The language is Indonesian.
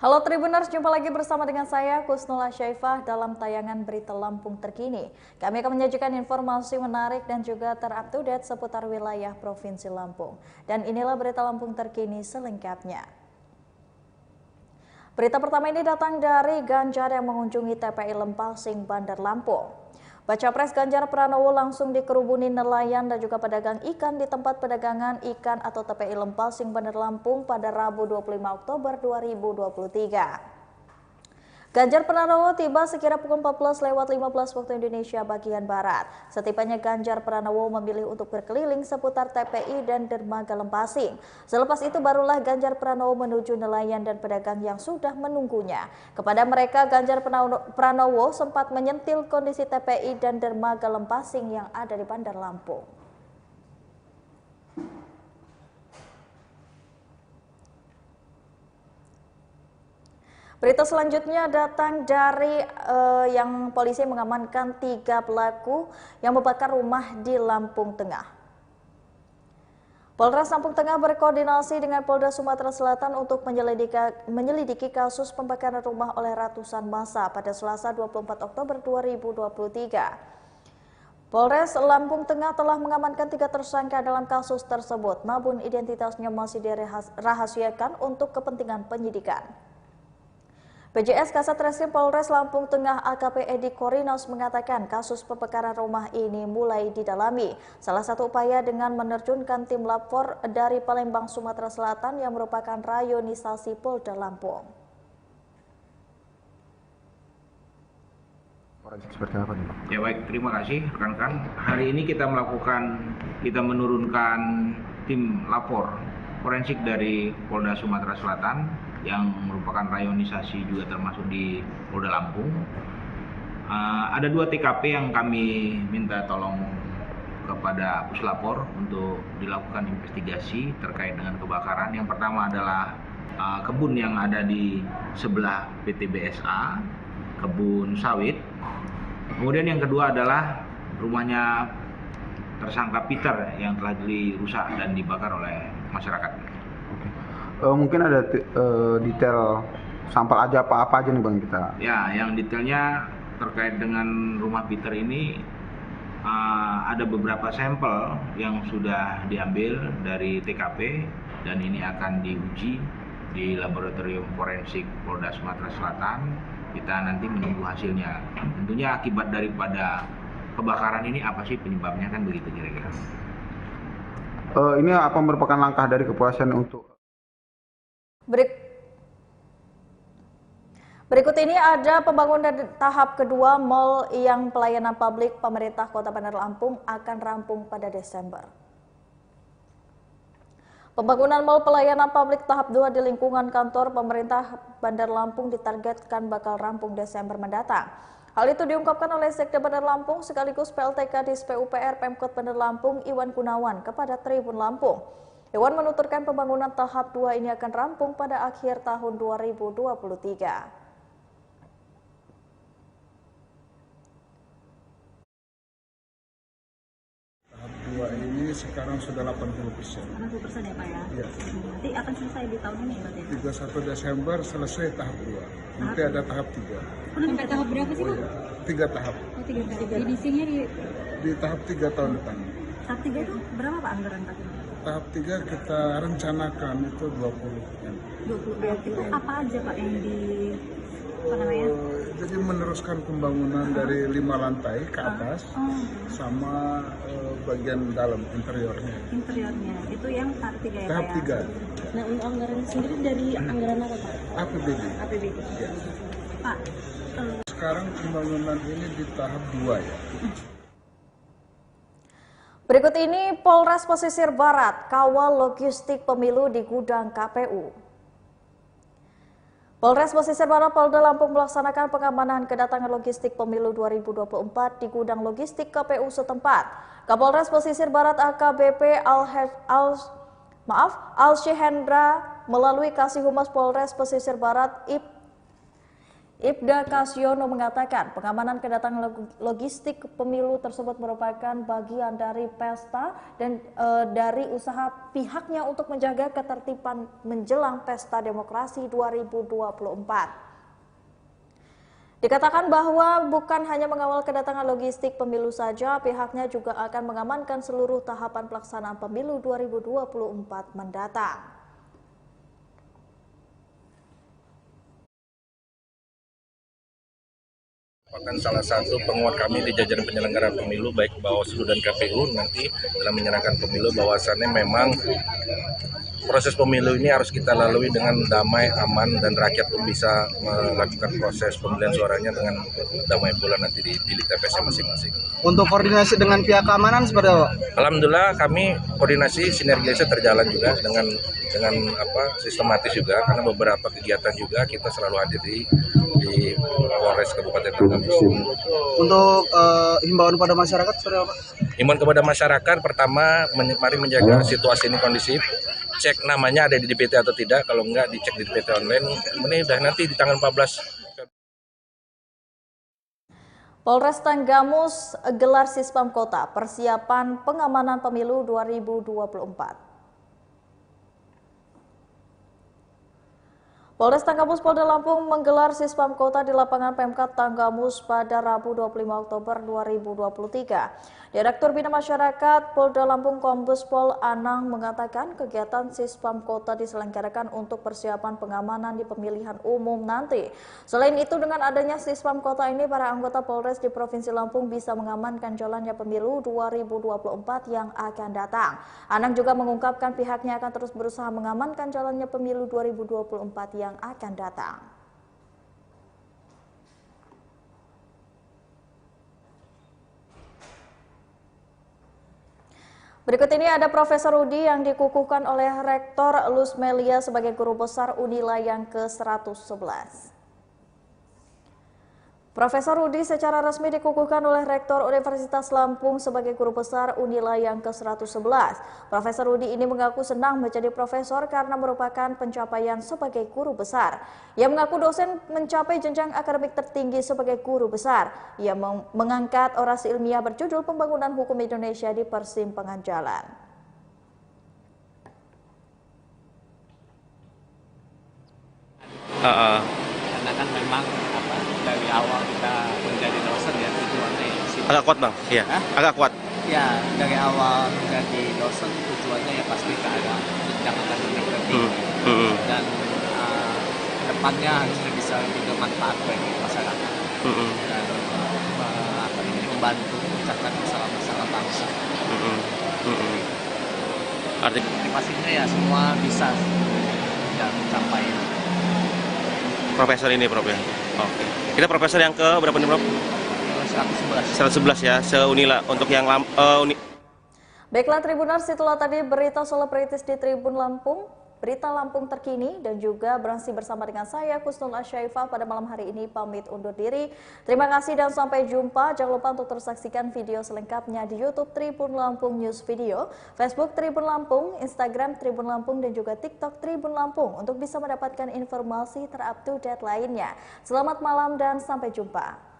Halo Tribuners, jumpa lagi bersama dengan saya Kusnula Syaifah dalam tayangan Berita Lampung Terkini. Kami akan menyajikan informasi menarik dan juga terupdate seputar wilayah Provinsi Lampung. Dan inilah Berita Lampung Terkini selengkapnya. Berita pertama ini datang dari Ganjar yang mengunjungi TPI Lempasing, Bandar Lampung. Baca Pres Ganjar Pranowo langsung dikerubuni nelayan dan juga pedagang ikan di tempat pedagangan ikan atau TPI Lempasing, Bandar Lampung pada Rabu 25 Oktober 2023. Ganjar Pranowo tiba sekira pukul 14:15 waktu Indonesia bagian Barat. Setibanya Ganjar Pranowo memilih untuk berkeliling seputar TPI dan dermaga Lempasing. Selepas itu barulah Ganjar Pranowo menuju nelayan dan pedagang yang sudah menunggunya. Kepada mereka Ganjar Pranowo sempat menyentil kondisi TPI dan dermaga Lempasing yang ada di Bandar Lampung. Berita selanjutnya datang dari yang polisi mengamankan 3 pelaku yang membakar rumah di Lampung Tengah. Polres Lampung Tengah berkoordinasi dengan Polda Sumatera Selatan untuk menyelidiki kasus pembakaran rumah oleh ratusan massa pada Selasa 24 Oktober 2023. Polres Lampung Tengah telah mengamankan 3 tersangka dalam kasus tersebut, namun identitasnya masih dirahasiakan untuk kepentingan penyidikan. PJS Kasat Reskrim Polres Lampung Tengah AKP Edi Korinos mengatakan kasus pembakaran rumah ini mulai didalami. Salah satu upaya dengan menerjunkan tim lapor dari Palembang, Sumatera Selatan yang merupakan rayonisasi Polda Lampung. Seperti apa nih, Pak? Ya baik, terima kasih rekan-rekan. Hari ini kita menurunkan tim lapor forensik dari Polda Sumatera Selatan yang merupakan rayonisasi juga termasuk di Polda Lampung. Ada 2 TKP yang kami minta tolong kepada Puslapor untuk dilakukan investigasi terkait dengan kebakaran. Yang pertama adalah kebun yang ada di sebelah PT BSA, kebun sawit. Kemudian yang kedua adalah rumahnya tersangka Peter yang telah dirusak dan dibakar oleh masyarakat. Mungkin ada detail sampel aja apa aja nih Bang kita? Ya, yang detailnya terkait dengan rumah Peter ini ada beberapa sampel yang sudah diambil dari TKP dan ini akan diuji di Laboratorium Forensik Polda Sumatera Selatan. Kita nanti menunggu hasilnya. Tentunya akibat daripada kebakaran ini apa sih penyebabnya, kan begitu kira-kira. Ini apa merupakan langkah dari kepolisian untuk Berikut ini ada pembangunan tahap kedua mal yang pelayanan publik pemerintah Kota Bandar Lampung akan rampung pada Desember. Pembangunan mal pelayanan publik tahap 2 di lingkungan kantor pemerintah Bandar Lampung ditargetkan bakal rampung Desember mendatang. Hal itu diungkapkan oleh Sekda Bandar Lampung sekaligus PLTK Dis PUPR Pemkot Bandar Lampung Iwan Gunawan kepada Tribun Lampung. Iwan menuturkan pembangunan tahap 2 ini akan rampung pada akhir tahun 2023. Ini sekarang sudah 80%. 80% ya Pak ya? Iya. Nanti akan selesai di tahun ini berarti? 31 Desember selesai tahap 2. Nanti ada tahap 3. Sampai tahap berapa sih Pak? 3 tahap. Oh 3 tahap. Finishingnya Di tahap 3 tahun depan. tahap 3 itu berapa Pak anggaran Pak? Tahap 3 kita rencanakan itu 20. 20. Itu apa aja Pak yang Jadi meneruskan pembangunan dari 5 lantai ke atas sama bagian dalam interiornya. Interiornya itu yang tahap 3 ya Tahap Pak ya? 3. Nah untuk anggarannya sendiri dari anggaran apa Pak? APBD. APBD. Ya. Pak, Sekarang pembangunan ini di tahap 2 ya. Berikut ini Polres Pesisir Barat kawal logistik pemilu di gudang KPU. Polres Pesisir Barat Polda Lampung melaksanakan pengamanan kedatangan logistik pemilu 2024 di gudang logistik KPU setempat. Kapolres Pesisir Barat AKBP Al Syehendra melalui Kasih Humas Polres Pesisir Barat Ibda Kasyono mengatakan pengamanan kedatangan logistik pemilu tersebut merupakan bagian dari pesta dan dari usaha pihaknya untuk menjaga ketertiban menjelang pesta demokrasi 2024. Dikatakan bahwa bukan hanya mengawal kedatangan logistik pemilu saja, pihaknya juga akan mengamankan seluruh tahapan pelaksanaan pemilu 2024 mendatang. Merupakan salah satu penguat kami di jajaran penyelenggara pemilu baik Bawaslu dan KPU nanti dalam menyerahkan pemilu bahwasannya memang proses pemilu ini harus kita lalui dengan damai, aman, dan rakyat pun bisa melakukan proses pemilihan suaranya dengan damai pula nanti di bilik TPS masing-masing. Untuk koordinasi dengan pihak keamanan seperti apa? Alhamdulillah kami koordinasi sinergisnya terjalan juga dengan sistematis juga, karena beberapa kegiatan juga kita selalu hadir di Polres Kabupaten Tanggamus. Untuk himbauan pada masyarakat seperti apa? Himbauan kepada masyarakat pertama, mari menjaga situasi ini kondisif. Cek namanya ada di DPT atau tidak, kalau enggak dicek di DPT online. Ini udah nanti di tanggal 14. Polres Tanggamus gelar Sispam Kota persiapan pengamanan pemilu 2024. Polres Tanggamus Polda Lampung menggelar Sispam Kota di lapangan Pemkab Tanggamus pada Rabu 25 Oktober 2023. Direktur Bina Masyarakat Polda Lampung Kombes Pol Anang mengatakan kegiatan Sispam Kota diselenggarakan untuk persiapan pengamanan di pemilihan umum nanti. Selain itu, dengan adanya Sispam Kota ini, para anggota Polres di Provinsi Lampung bisa mengamankan jalannya pemilu 2024 yang akan datang. Anang juga mengungkapkan pihaknya akan terus berusaha mengamankan jalannya pemilu 2024 yang akan datang. Berikut ini ada Profesor Rudi yang dikukuhkan oleh Rektor Lusmelia sebagai Guru Besar Unila yang ke-111. Profesor Rudi secara resmi dikukuhkan oleh Rektor Universitas Lampung sebagai Guru Besar Unila yang ke-111. Profesor Rudi ini mengaku senang menjadi profesor karena merupakan pencapaian sebagai guru besar. Ia mengaku dosen mencapai jenjang akademik tertinggi sebagai guru besar. Ia mengangkat orasi ilmiah berjudul Pembangunan Hukum Indonesia di Persimpangan Jalan. Karena kan memang dari awal kita menjadi dosen ya tujuannya agak kuat bang, iya, agak kuat. Ya dari awal menjadi dosen tujuannya ya pasti ke arah jenjang akademik tertinggi dan depannya harusnya bisa lebih bermanfaat bagi masyarakat dan membantu memecahkan masalah-masalah bangsa. Artinya pastinya ya semua bisa dan mencapai profesor ini Prof ya. Oke. Kita profesor yang ke berapa nih Prof? 111 ya, se-Unila untuk yang Baiklah Tribuners, itulah tadi berita selebritis di Tribun Lampung. Berita Lampung terkini dan juga beraksi bersama dengan saya Kusnul Asyaifah pada malam hari ini pamit undur diri. Terima kasih dan sampai jumpa. Jangan lupa untuk terus saksikan video selengkapnya di YouTube Tribun Lampung News Video, Facebook Tribun Lampung, Instagram Tribun Lampung dan juga TikTok Tribun Lampung untuk bisa mendapatkan informasi terupdate lainnya. Selamat malam dan sampai jumpa.